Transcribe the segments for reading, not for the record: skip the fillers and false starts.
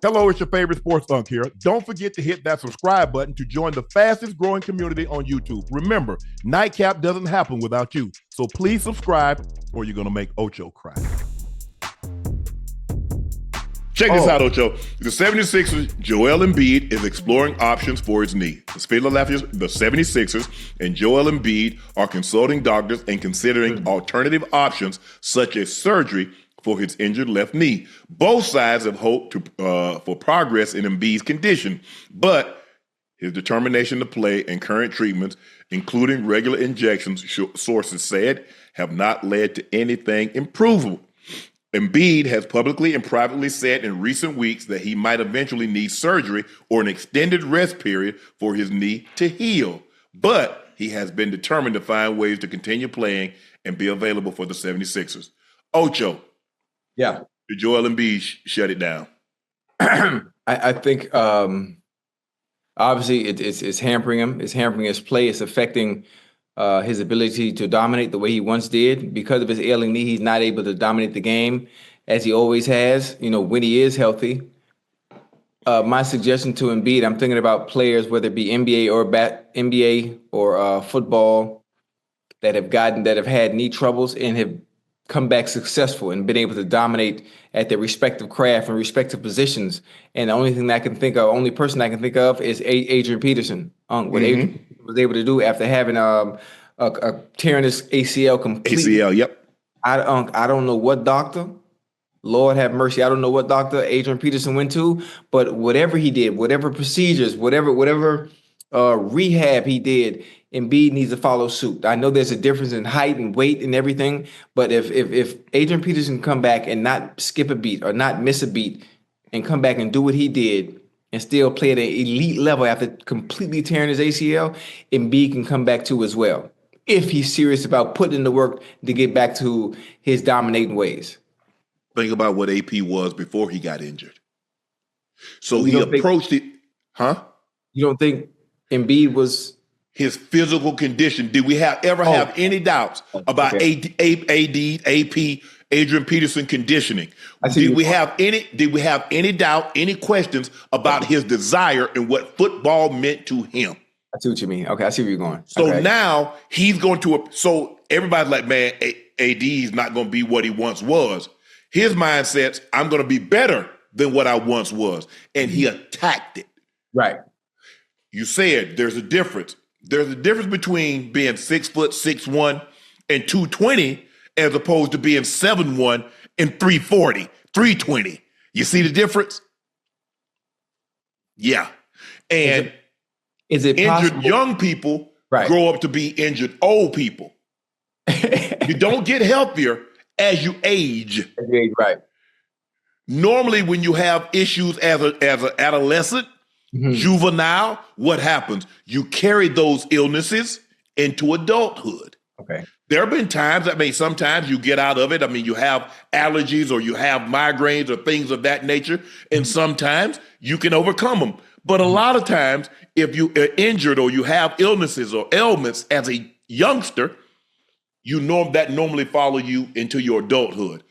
Hello, it's your favorite sports Unc here. Don't forget to hit that subscribe button to join the fastest growing community on YouTube. Remember, Nightcap doesn't happen without you. So please subscribe or you're going to make Ocho cry. Check this out, Ocho. The 76ers, Joel Embiid is exploring options for his knee. The 76ers and Joel Embiid are consulting doctors and considering alternative options such as surgery for his injured left knee. Both sides have hoped for progress in Embiid's condition, but his determination to play and current treatments, including regular injections, sources said, have not led to anything improvable. Embiid has publicly and privately said in recent weeks that he might eventually need surgery or an extended rest period for his knee to heal, but he has been determined to find ways to continue playing and be available for the 76ers. Ocho. Yeah. Did Joel Embiid shut it down? I think obviously it's hampering him. It's hampering his play. It's affecting his ability to dominate the way he once did. Because of his ailing knee, he's not able to dominate the game as he always has, when he is healthy. My suggestion to Embiid, I'm thinking about players, whether it be NBA or football, that have had knee troubles and have come back successful and been able to dominate at their respective craft and respective positions. And the only person I can think of is Adrian Peterson. What Adrian was able to do after having a tearing his ACL completely. ACL, yep. I don't know what doctor, Lord have mercy, I don't know what doctor Adrian Peterson went to, but whatever he did, whatever procedures, whatever rehab he did, Embiid needs to follow suit. I know there's a difference in height and weight and everything, but if Adrian Peterson come back and not skip a beat or not miss a beat and come back and do what he did and still play at an elite level after completely tearing his ACL, Embiid can come back too as well, if he's serious about putting in the work to get back to his dominating ways. Think about what AP was before he got injured. So he approached it, huh? You don't think Embiid was... His physical condition. Did we ever have any doubts about AP, Adrian Peterson conditioning? Did we have any doubt, any questions about his desire and what football meant to him? I see what you mean. Okay, I see where you're going. So now he's going to. So everybody's like, man, AD is not going to be what he once was. His mindset's, I'm going to be better than what I once was, and he attacked it. Right. You said there's a difference. There's a difference between being 6 foot 6'1" and 220 as opposed to being 7'1" and 340, 320. You see the difference? Yeah. And is it injured possible? Young people grow up to be injured old people. You don't get healthier as you age. Right. Normally, when you have issues as an adolescent, juvenile, what happens? You carry those illnesses into adulthood. Okay. There have been times, sometimes you get out of it. You have allergies or you have migraines or things of that nature, and sometimes you can overcome them. But a lot of times, if you are injured or you have illnesses or ailments as a youngster, that normally follow you into your adulthood.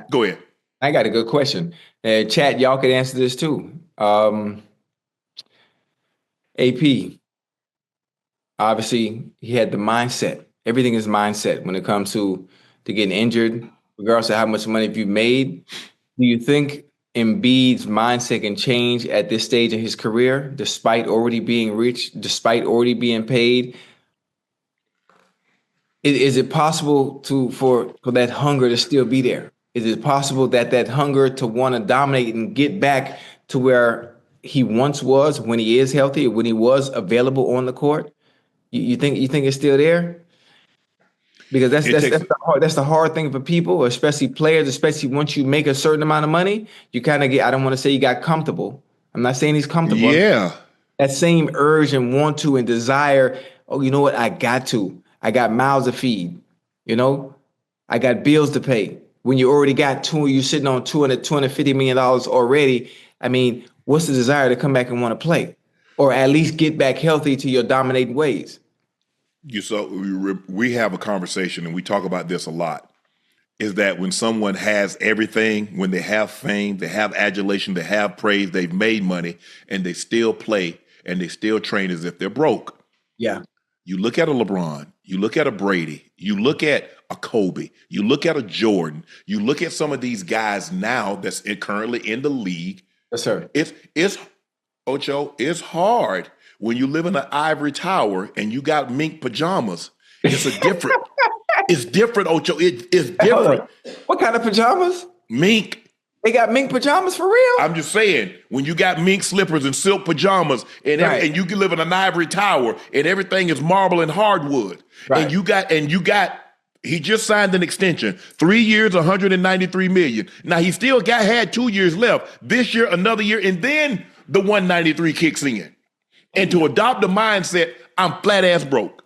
Go ahead. I got a good question. Chat, y'all could answer this too. AP, obviously, he had the mindset. Everything is mindset when it comes to getting injured, regardless of how much money you've made. Do you think Embiid's mindset can change at this stage in his career, despite already being rich, despite already being paid? Is it possible for that hunger to still be there? Is it possible that hunger to want to dominate and get back to where he once was when he is healthy, when he was available on the court? You think it's still there? Because that's the hard thing for people, especially players, especially once you make a certain amount of money, you kind of get, I don't want to say you got comfortable. I'm not saying he's comfortable. Yeah. That same urge and want to and desire, you know what, I got mouths to feed, I got bills to pay. When you already got you're sitting on $250 million already, what's the desire to come back and want to play? Or at least get back healthy to your dominating ways? We have a conversation and we talk about this a lot. is that when someone has everything, when they have fame, they have adulation, they have praise, they've made money, and they still play and they still train as if they're broke. Yeah. You look at a LeBron, you look at a Brady, you look at a Kobe, you look at a Jordan, you look at some of these guys now that's currently in the league. Yes, sir. It's Ocho, it's hard when you live in an ivory tower and you got mink pajamas. It's it's different, Ocho. It's different. What kind of pajamas? Mink. They got mink pajamas for real? I'm just saying, when you got mink slippers and silk pajamas and you can live in an ivory tower and everything is marble and hardwood. Right. And you got he just signed an extension, 3 years, 193 million. Now he still had 2 years left. This year, another year, and then the 193 kicks in. And to adopt the mindset, I'm flat ass broke.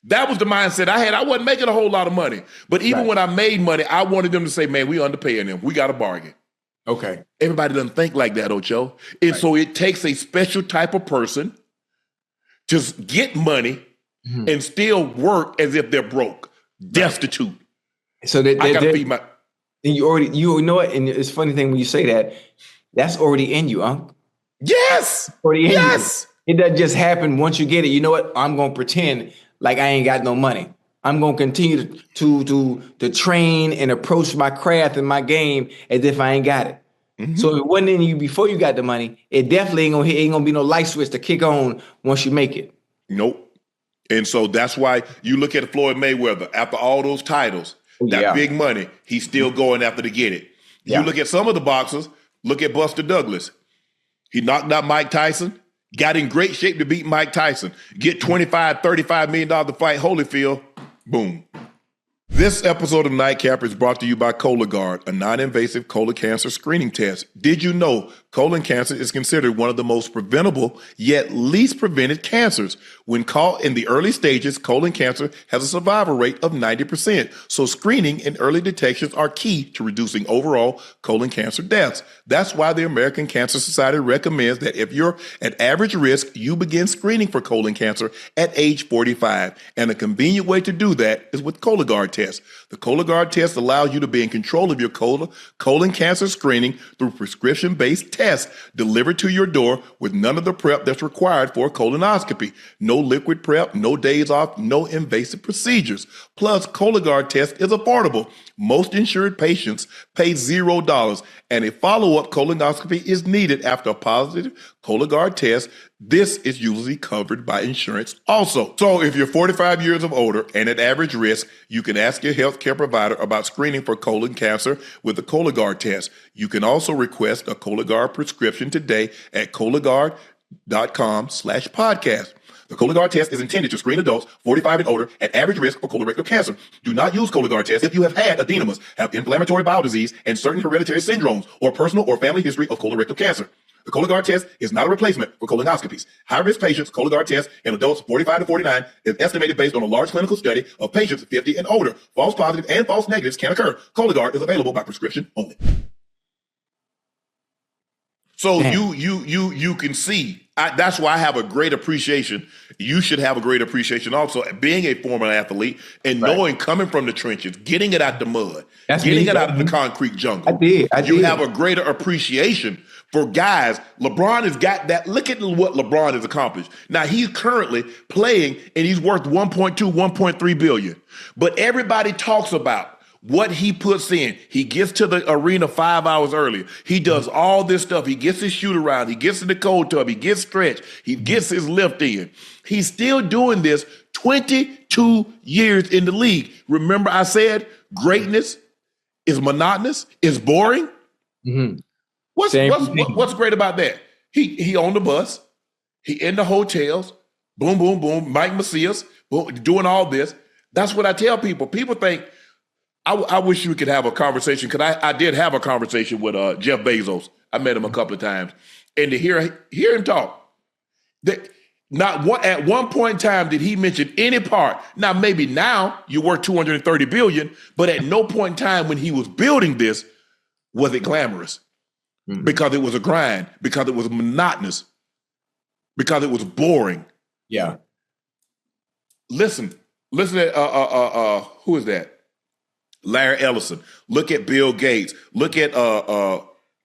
That was the mindset I had. I wasn't making a whole lot of money. But even when I made money, I wanted them to say, man, we underpaying them. We got a bargain. Okay. Everybody doesn't think like that, Ocho. And so it takes a special type of person to get money and still work as if they're broke, destitute. So I gotta feed my... And you know what? And it's a funny thing when you say that, that's already in you, Unc. Yes. Already in you. It doesn't just happen once you get it. You know what? I'm going to pretend like I ain't got no money. I'm going to continue to train and approach my craft and my game as if I ain't got it. Mm-hmm. So if it wasn't in you before you got the money, it definitely ain't gonna be no light switch to kick on once you make it. Nope. And so that's why you look at Floyd Mayweather, after all those titles, that big money, he's still going after to get it. You look at some of the boxers, look at Buster Douglas. He knocked out Mike Tyson, got in great shape to beat Mike Tyson, get $25, $35 million to fight Holyfield, boom. This episode of Nightcap is brought to you by Cologuard, a non-invasive colon cancer screening test. Did you know colon cancer is considered one of the most preventable yet least prevented cancers? When caught in the early stages, colon cancer has a survival rate of 90%. So screening and early detections are key to reducing overall colon cancer deaths. That's why the American Cancer Society recommends that if you're at average risk, you begin screening for colon cancer at age 45. And a convenient way to do that is with Cologuard test. The Cologuard test allows you to be in control of your colon cancer screening through prescription-based tests delivered to your door with none of the prep that's required for a colonoscopy. No liquid prep, no days off, no invasive procedures. Plus, Cologuard test is affordable. Most insured patients pay $0, and a follow-up colonoscopy is needed after a positive Cologuard test. This is usually covered by insurance also. So if you're 45 years of older and at average risk, you can ask your healthcare provider about screening for colon cancer with the Cologuard test. You can also request a Cologuard prescription today at Cologuard.com/podcast. The Cologuard test is intended to screen adults 45 and older at average risk for colorectal cancer. Do not use Cologuard test if you have had adenomas, have inflammatory bowel disease, and certain hereditary syndromes, or personal or family history of colorectal cancer. The Cologuard test is not a replacement for colonoscopies. High-risk patients' Cologuard test in adults 45 to 49 is estimated based on a large clinical study of patients 50 and older. False positives and false negatives can occur. Cologuard is available by prescription only. So you can see, that's why I have a great appreciation. You should have a great appreciation also, being a former athlete and knowing, coming from the trenches, getting it out the mud, getting it out of the concrete jungle. I did. You have a greater appreciation for guys. LeBron has got that. Look at what LeBron has accomplished. Now he's currently playing and he's worth 1.2, 1.3 billion. But everybody talks about what he puts in. He gets to the arena 5 hours earlier. He does all this stuff. He gets his shoot around. He gets in the cold tub. He gets stretched. He gets his lift in. He's still doing this 22 years in the league. Remember I said greatness is monotonous, is boring? Mm-hmm. What's great about that? He on the bus. He in the hotels. Boom, boom, boom. Mike Macias, boom, doing all this. That's what I tell people. People think, I wish we could have a conversation, because I did have a conversation with Jeff Bezos. I met him a couple of times. And to hear him talk, at one point in time did he mention any part. Now, maybe now you're worth $230 billion, but at no point in time when he was building this was it glamorous. Mm-hmm. Because it was a grind, because it was monotonous, because it was boring. Yeah. Listen to who is that? Larry Ellison. Look at Bill Gates. Look at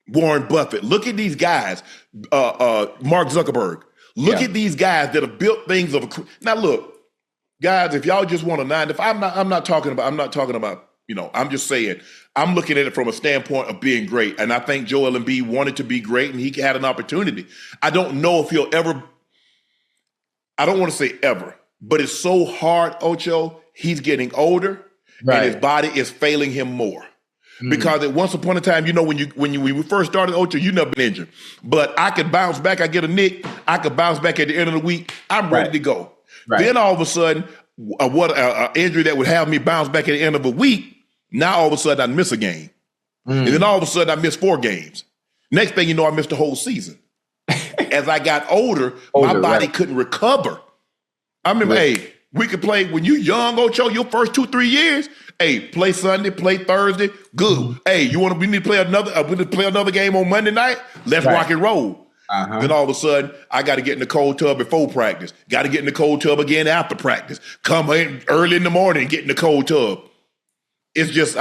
Warren Buffett. Look at these guys. Mark Zuckerberg. Look at these guys that have built things now. Look, guys, if y'all just want a 9 to 5, I'm not talking about. I'm just saying. I'm looking at it from a standpoint of being great, and I think Joel Embiid wanted to be great, and he had an opportunity. I don't know if he'll ever. I don't want to say ever, but it's so hard, Ocho. He's getting older. And his body is failing him more. Because at once upon a time, when we first started, Ocho, you never been injured. But I could bounce back. I get a nick. I could bounce back at the end of the week. I'm ready to go. Then all of a sudden, an injury that would have me bounce back at the end of a week, now all of a sudden I miss a game. And then all of a sudden I miss 4 games. Next thing you know, I missed the whole season. As I got older, my body couldn't recover. I remember, we could play when you young, Ocho, your first 2-3 years. Hey, play Sunday, play Thursday, good. Hey, we need to play another game on Monday night? Let's rock and roll. Then all of a sudden, I got to get in the cold tub before practice. Got to get in the cold tub again after practice. Come in early in the morning and get in the cold tub. It's just,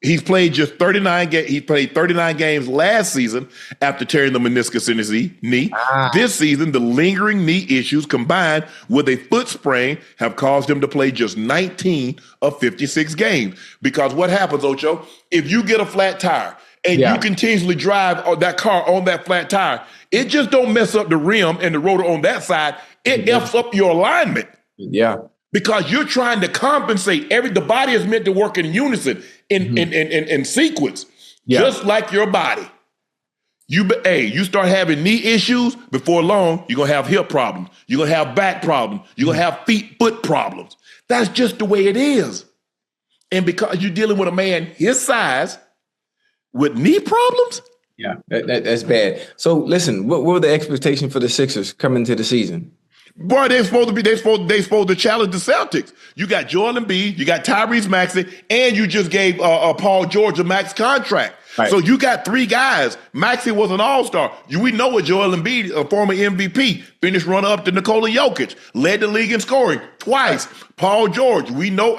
he's played just 39 games. He played 39 games last season after tearing the meniscus in his knee. This season, the lingering knee issues combined with a foot sprain have caused him to play just 19 of 56 games. Because what happens, Ocho, if you get a flat tire and you continuously drive that car on that flat tire, it just don't mess up the rim and the rotor on that side. It F's up your alignment. Yeah. Because you're trying to compensate. The body is meant to work in unison, in sequence, just like your body. You start having knee issues, before long, you're going to have hip problems. You're going to have back problems. You're going to have foot problems. That's just the way it is. And because you're dealing with a man his size with knee problems? Yeah, that's bad. So listen, what were the expectations for the Sixers coming into the season? Boy, they supposed to challenge the Celtics. You got Joel Embiid, you got Tyrese Maxey, and you just gave Paul George a max contract. So you got 3 guys. Maxey was an all-star. We know what Joel Embiid, a former MVP, finished runner-up to Nikola Jokic, led the league in scoring twice. Paul George, we know,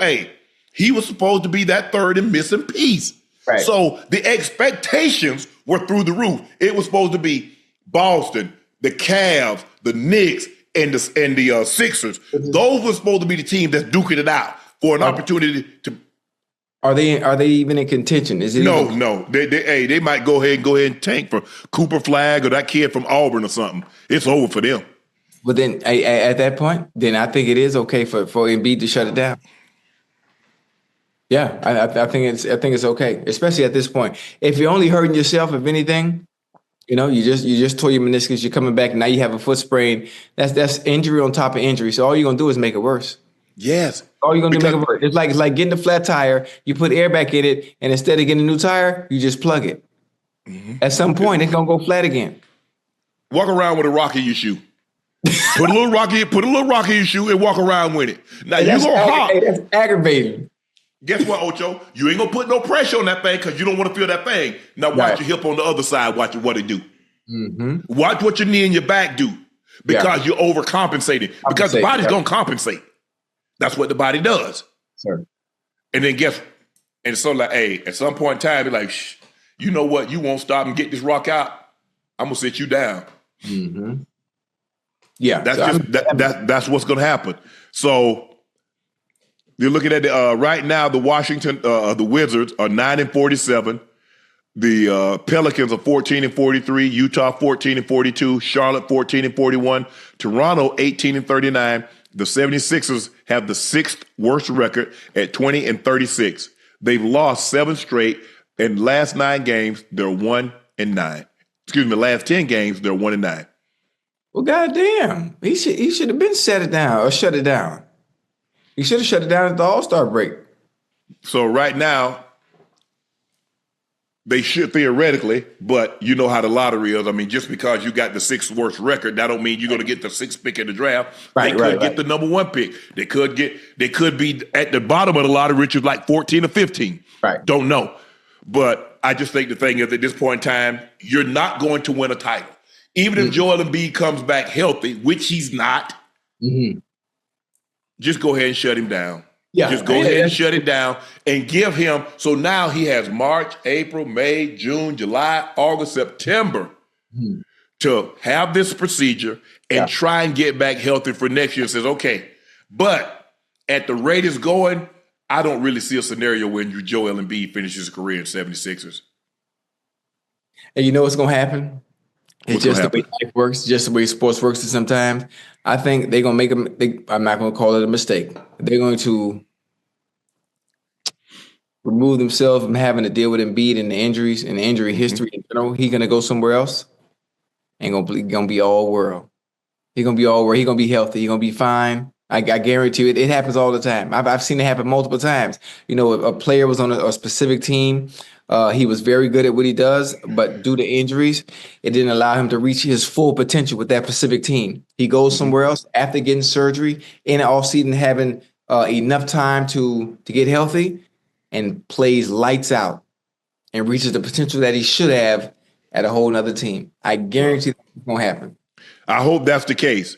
he was supposed to be that third and missing piece. So the expectations were through the roof. It was supposed to be Boston, the Cavs, the Knicks, and the Sixers. Those were supposed to be the team that's duking it out for an opportunity to. Are they even in contention? Is it no? They might go ahead and tank for Cooper Flagg or that kid from Auburn or something. It's over for them. But then at that point, then I think it is okay for Embiid to shut it down. Yeah, I think it's okay, especially at this point. If you're only hurting yourself, if anything. You just tore your meniscus. You're coming back. Now you have a foot sprain. That's injury on top of injury. So all you're gonna do is make it worse. Yes. All you're gonna do is make it worse. It's like getting a flat tire. You put air back in it, and instead of getting a new tire, you just plug it. At some point, it's gonna go flat again. Walk around with a rock in your shoe. Put a little rock in your shoe and walk around with it. Now you gonna hop. That's aggravating. Guess what, Ocho? You ain't gonna put no pressure on that thing because you don't want to feel that thing. Now watch your hip on the other side. Watch what it do. Watch what your knee and your back do because you're overcompensating. Because the body's gonna compensate. That's what the body does. Sure. And then and so at some point in time, be like, you know what? You won't stop and get this rock out. I'm gonna sit you down. Yeah, that's what's gonna happen. So. You're looking at right now. The the Wizards are 9-47. The Pelicans are 14-43. Utah 14-42. Charlotte 14-41. Toronto 18-39. The 76ers have the 6th worst record at 20-36. They've lost 7 straight. In last 9 games, they're 1-9. Excuse me, last 10 games, they're 1-9. Well, goddamn, he should have been shut it down. He should have shut it down at the All-Star break. So right now, they should theoretically, but you know how the lottery is. I mean, just because you got the 6th worst record, that don't mean you're going to get the 6th pick in the draft. They could get the number 1 pick. They could be at the bottom of the lottery, which is like 14 or 15. Right. Don't know. But I just think the thing is, at this point in time, you're not going to win a title. Even if Joel Embiid comes back healthy, which he's not, just go ahead and shut him down. Yeah, Just go ahead and shut it down and give him. So now he has March, April, May, June, July, August, September to have this procedure and try and get back healthy for next year. Says, okay, but at the rate it's going, I don't really see a scenario when Joel Embiid finishes his career in 76ers. And you know what's going to happen? It's What's just the gonna way life works, just the way sports works sometimes. I think they're going to make I'm not going to call it a mistake. They're going to remove themselves from having to deal with Embiid and the injuries and the injury history in general. He's going to go somewhere else and going to be all world. He's going to be all world. He's going to be healthy. He's going to be fine. I guarantee you it happens all the time. I've seen it happen multiple times. You know, a player was on a specific team. He was very good at what he does, but due to injuries, it didn't allow him to reach his full potential with that specific team. He goes somewhere else after getting surgery in the offseason, having enough time to get healthy, and plays lights out and reaches the potential that he should have at a whole nother team. I guarantee that's going to happen. I hope that's the case.